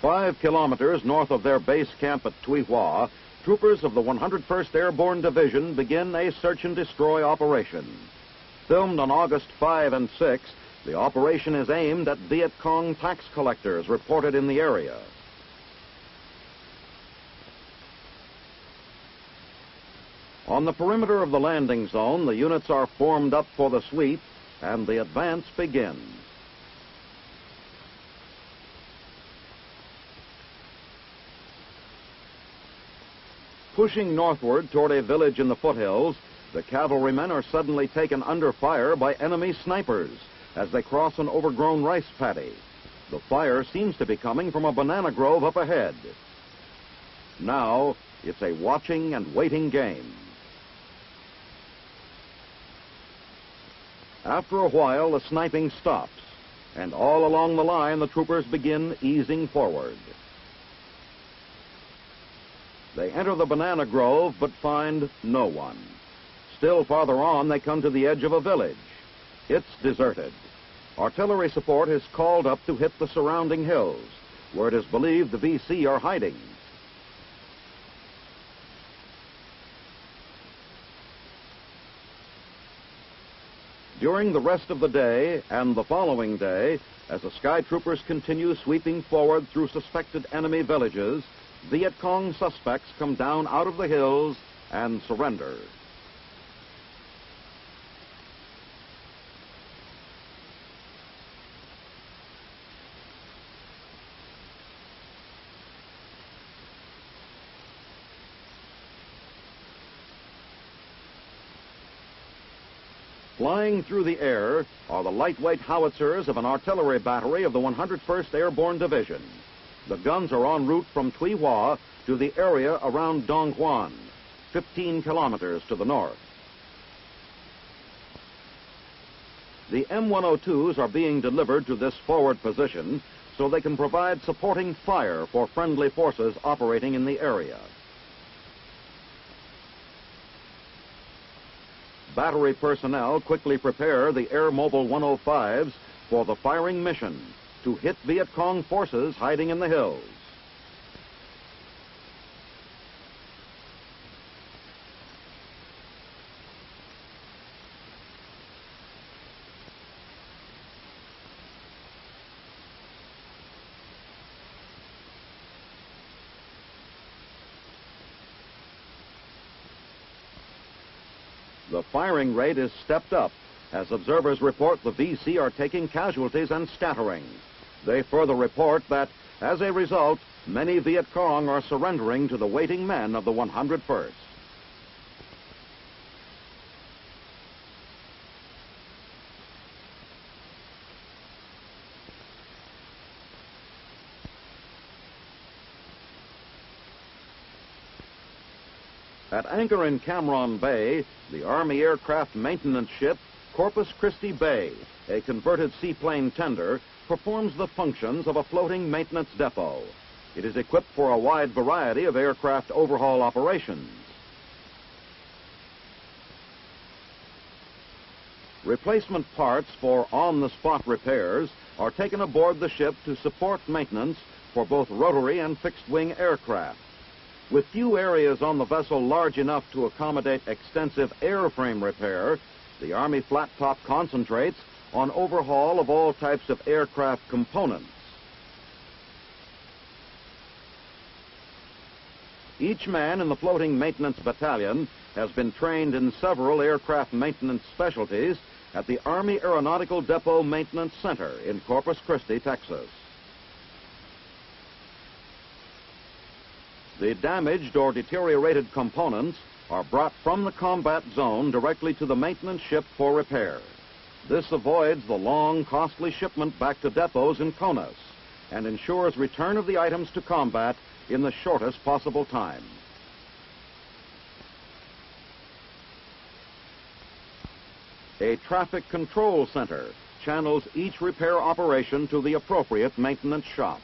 5 kilometers north of their base camp at Tuy Hoa, troopers of the 101st Airborne Division begin a search and destroy operation. Filmed on August 5 and 6, the operation is aimed at Viet Cong tax collectors reported in the area. On the perimeter of the landing zone, the units are formed up for the sweep, and the advance begins. Pushing northward toward a village in the foothills, the cavalrymen are suddenly taken under fire by enemy snipers as they cross an overgrown rice paddy. The fire seems to be coming from a banana grove up ahead. Now, it's a watching and waiting game. After a while, the sniping stops, and all along the line, the troopers begin easing forward. They enter the banana grove, but find no one. Still farther on, they come to the edge of a village. It's deserted. Artillery support is called up to hit the surrounding hills, where it is believed the VC are hiding. During the rest of the day and the following day, as the Sky Troopers continue sweeping forward through suspected enemy villages, Viet Cong suspects come down out of the hills and surrender. Flying through the air are the lightweight howitzers of an artillery battery of the 101st Airborne Division. The guns are en route from Tuy Hoa to the area around Dong Huan, 15 kilometers to the north. The M102s are being delivered to this forward position so they can provide supporting fire for friendly forces operating in the area. Battery personnel quickly prepare the Air Mobile 105s for the firing mission to hit Viet Cong forces hiding in the hills. The firing rate is stepped up as observers report the VC are taking casualties and scattering. They further report that, as a result, many Viet Cong are surrendering to the waiting men of the 101st. At anchor in Cam Bay, the Army aircraft maintenance ship Corpus Christi Bay, a converted seaplane tender, performs the functions of a floating maintenance depot. It is equipped for a wide variety of aircraft overhaul operations. Replacement parts for on-the-spot repairs are taken aboard the ship to support maintenance for both rotary and fixed-wing aircraft. With few areas on the vessel large enough to accommodate extensive airframe repair, the Army flat top concentrates on overhaul of all types of aircraft components. Each man in the floating maintenance battalion has been trained in several aircraft maintenance specialties at the Army Aeronautical Depot Maintenance Center in Corpus Christi, Texas. The damaged or deteriorated components are brought from the combat zone directly to the maintenance ship for repair. This avoids the long, costly shipment back to depots in CONUS and ensures return of the items to combat in the shortest possible time. A traffic control center channels each repair operation to the appropriate maintenance shop.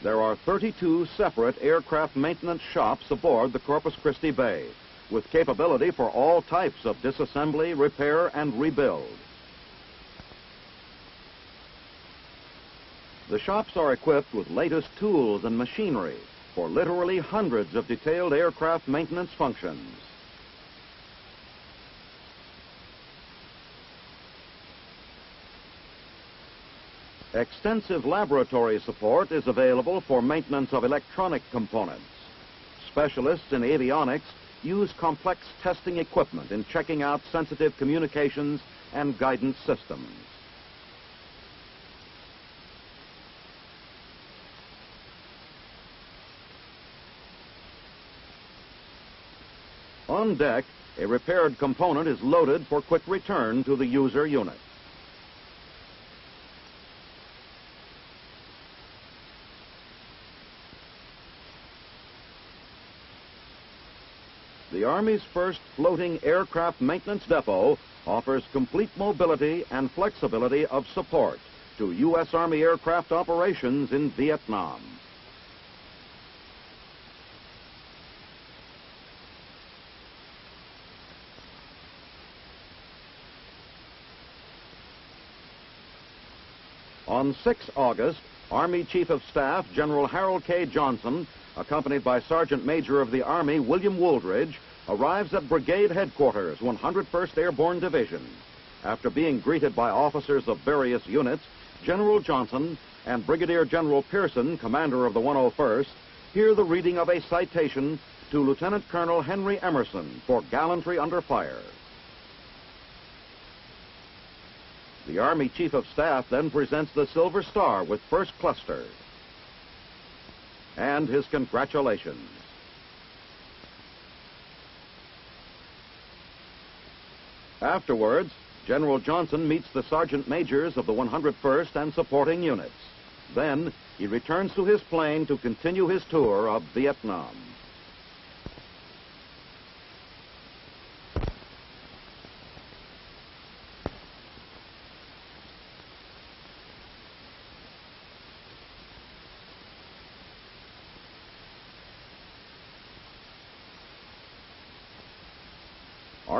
There are 32 separate aircraft maintenance shops aboard the Corpus Christi Bay, with capability for all types of disassembly, repair, and rebuild. The shops are equipped with latest tools and machinery for literally hundreds of detailed aircraft maintenance functions. Extensive laboratory support is available for maintenance of electronic components. Specialists in avionics use complex testing equipment in checking out sensitive communications and guidance systems. On deck, a repaired component is loaded for quick return to the user unit. The Army's first floating aircraft maintenance depot offers complete mobility and flexibility of support to U.S. Army aircraft operations in Vietnam. On 6 August, Army Chief of Staff General Harold K. Johnson, accompanied by Sergeant Major of the Army William Wooldridge, arrives at Brigade Headquarters, 101st Airborne Division. After being greeted by officers of various units, General Johnson and Brigadier General Pearson, commander of the 101st, hear the reading of a citation to Lieutenant Colonel Henry Emerson for gallantry under fire. The Army Chief of Staff then presents the Silver Star with First Cluster and his congratulations. Afterwards, General Johnson meets the Sergeant Majors of the 101st and supporting units. Then, he returns to his plane to continue his tour of Vietnam.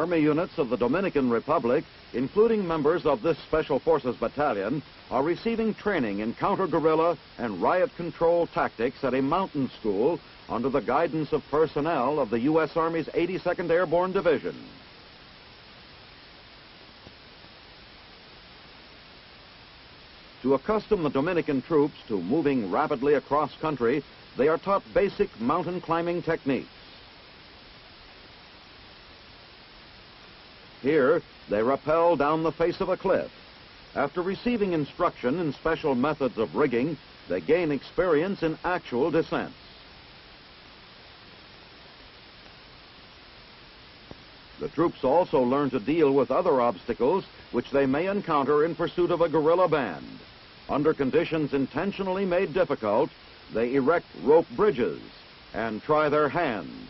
Army units of the Dominican Republic, including members of this Special Forces Battalion, are receiving training in counter-guerrilla and riot control tactics at a mountain school under the guidance of personnel of the U.S. Army's 82nd Airborne Division. To accustom the Dominican troops to moving rapidly across country, they are taught basic mountain climbing techniques. Here, they rappel down the face of a cliff. After receiving instruction in special methods of rigging, they gain experience in actual descents. The troops also learn to deal with other obstacles which they may encounter in pursuit of a guerrilla band. Under conditions intentionally made difficult, they erect rope bridges and try their hands,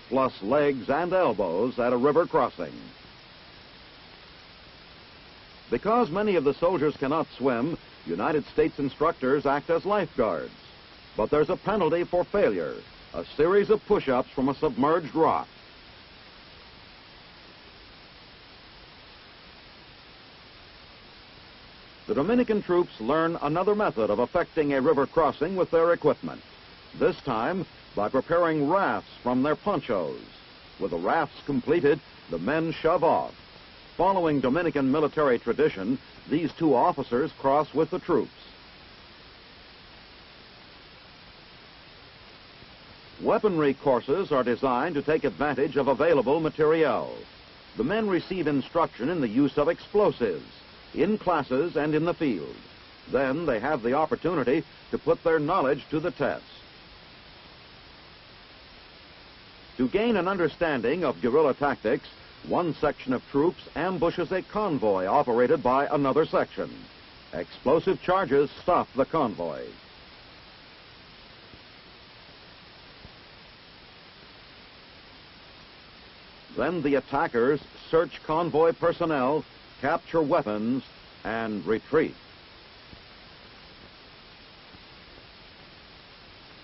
plus legs and elbows at a river crossing. Because many of the soldiers cannot swim, United States instructors act as lifeguards. But there's a penalty for failure, a series of push-ups from a submerged rock. The Dominican troops learn another method of effecting a river crossing with their equipment, this time by preparing rafts from their ponchos. With the rafts completed, the men shove off. Following Dominican military tradition, these two officers cross with the troops. Weaponry courses are designed to take advantage of available materiel. The men receive instruction in the use of explosives, in classes and in the field. Then they have the opportunity to put their knowledge to the test. To gain an understanding of guerrilla tactics, one section of troops ambushes a convoy operated by another section. Explosive charges stop the convoy. Then the attackers search convoy personnel, capture weapons, and retreat.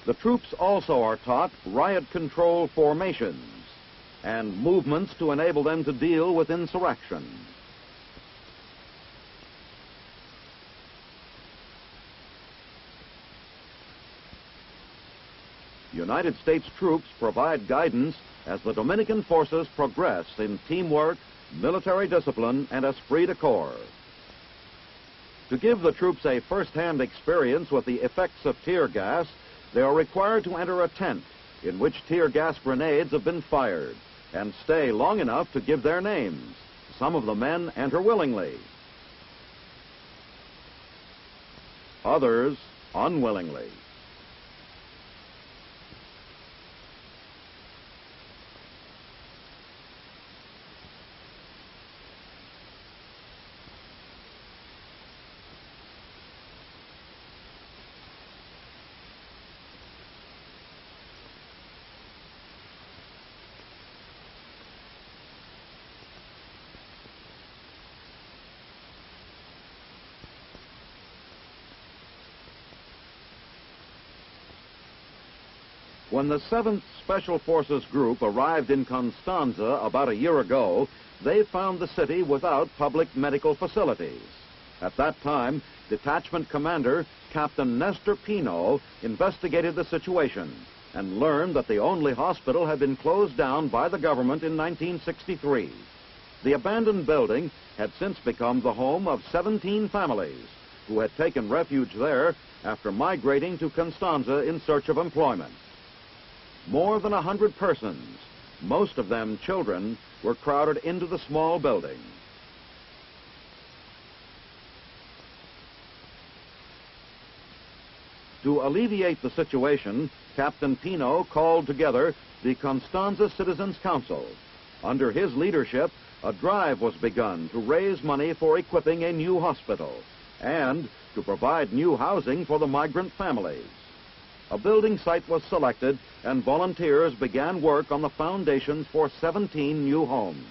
The troops also are taught riot control formations and movements to enable them to deal with insurrection. United States troops provide guidance as the Dominican forces progress in teamwork, military discipline, and esprit de corps. To give the troops a first-hand experience with the effects of tear gas, they are required to enter a tent in which tear gas grenades have been fired and stay long enough to give their names. Some of the men enter willingly, others unwillingly. When the 7th Special Forces Group arrived in Constanza about a year ago, they found the city without public medical facilities. At that time, Detachment Commander Captain Nestor Pino investigated the situation and learned that the only hospital had been closed down by the government in 1963. The abandoned building had since become the home of 17 families who had taken refuge there after migrating to Constanza in search of employment. More than 100 persons, most of them children, were crowded into the small building. To alleviate the situation, Captain Pino called together the Constanza Citizens Council. Under his leadership, a drive was begun to raise money for equipping a new hospital and to provide new housing for the migrant families. A building site was selected, and volunteers began work on the foundations for 17 new homes.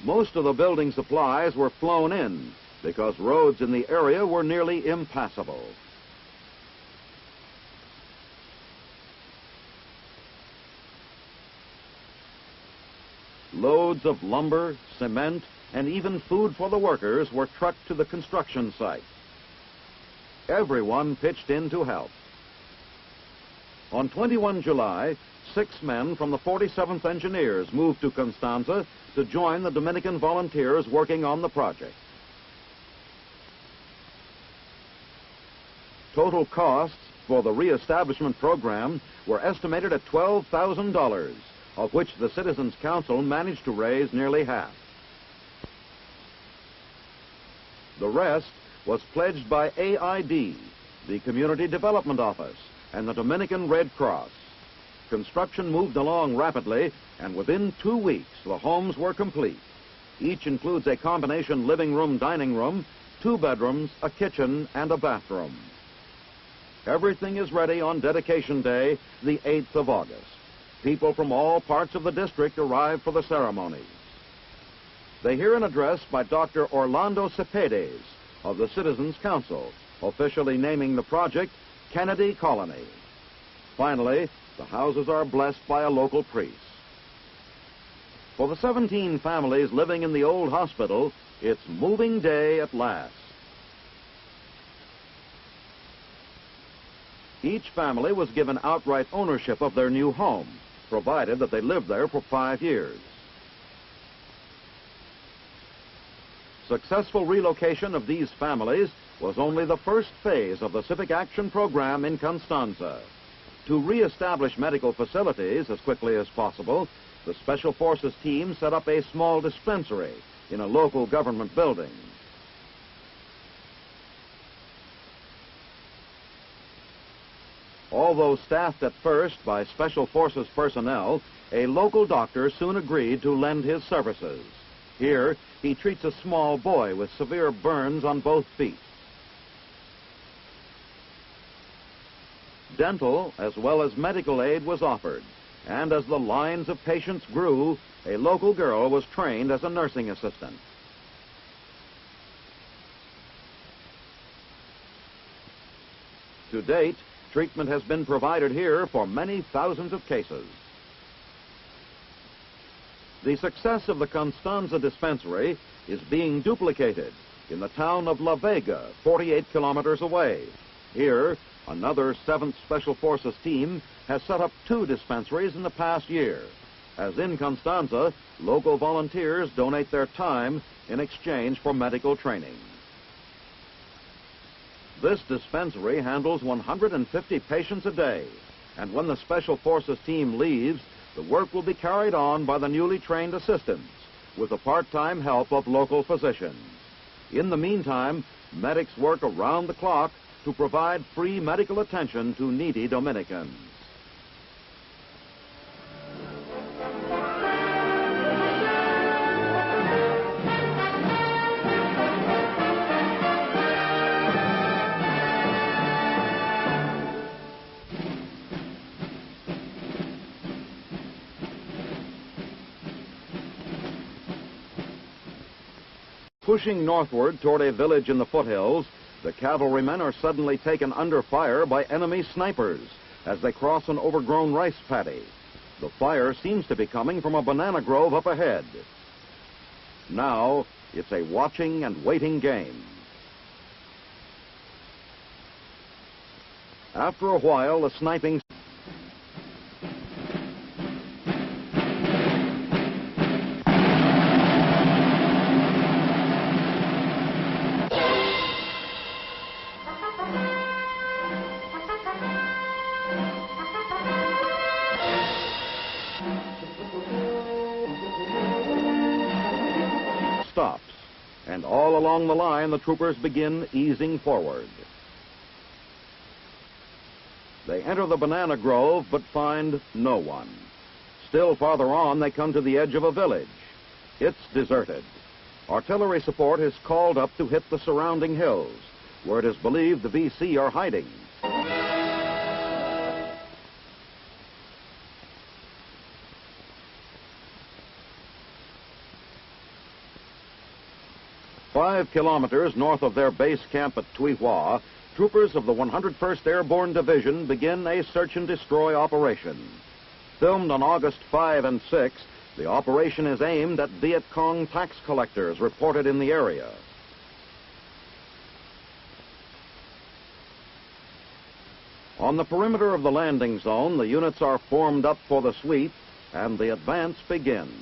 Most of the building supplies were flown in because roads in the area were nearly impassable. Loads of lumber, cement, and even food for the workers were trucked to the construction site. Everyone pitched in to help. On 21 July, 6 men from the 47th Engineers moved to Constanza to join the Dominican volunteers working on the project. Total costs for the reestablishment program were estimated at $12,000, of which the Citizens Council managed to raise nearly half. The rest was pledged by AID, the Community Development Office, and the Dominican Red Cross. Construction moved along rapidly, and within 2 weeks, the homes were complete. Each includes a combination living room, dining room, 2 bedrooms, a kitchen, and a bathroom. Everything is ready on dedication day, the 8th of August. People from all parts of the district arrive for the ceremonies. They hear an address by Dr. Orlando Cepedes of the Citizens Council, officially naming the project Kennedy Colony. Finally, the houses are blessed by a local priest. For the 17 families living in the old hospital, it's moving day at last. Each family was given outright ownership of their new home, provided that they lived there for 5 years. Successful relocation of these families was only the first phase of the Civic Action Program in Constanza. To reestablish medical facilities as quickly as possible, the Special Forces team set up a small dispensary in a local government building. Although staffed at first by Special Forces personnel, a local doctor soon agreed to lend his services. Here, he treats a small boy with severe burns on both feet. Dental as well as medical aid was offered, and as the lines of patients grew, a local girl was trained as a nursing assistant. To date, treatment has been provided here for many thousands of cases. The success of the Constanza dispensary is being duplicated in the town of La Vega, 48 kilometers away. Here, another 7th Special Forces team has set up 2 dispensaries in the past year. As in Constanza, local volunteers donate their time in exchange for medical training. This dispensary handles 150 patients a day, and when the Special Forces team leaves, the work will be carried on by the newly trained assistants with the part-time help of local physicians. In the meantime, medics work around the clock to provide free medical attention to needy Dominicans. Pushing northward toward a village in the foothills, the cavalrymen are suddenly taken under fire by enemy snipers as they cross an overgrown rice paddy. The fire seems to be coming from a banana grove up ahead. Now, it's a watching and waiting game. After a while, the sniping stops, and all along the line the troopers begin easing forward. They enter the banana grove but find no one. Still farther on they come to the edge of a village. It's deserted. Artillery support is called up to hit the surrounding hills, where it is believed the VC are hiding. Five kilometers north of their base camp at Tuihua, troopers of the 101st Airborne Division begin a search and destroy operation. Filmed on August 5 and 6, the operation is aimed at Viet Cong tax collectors reported in the area. On the perimeter of the landing zone, the units are formed up for the sweep, and the advance begins.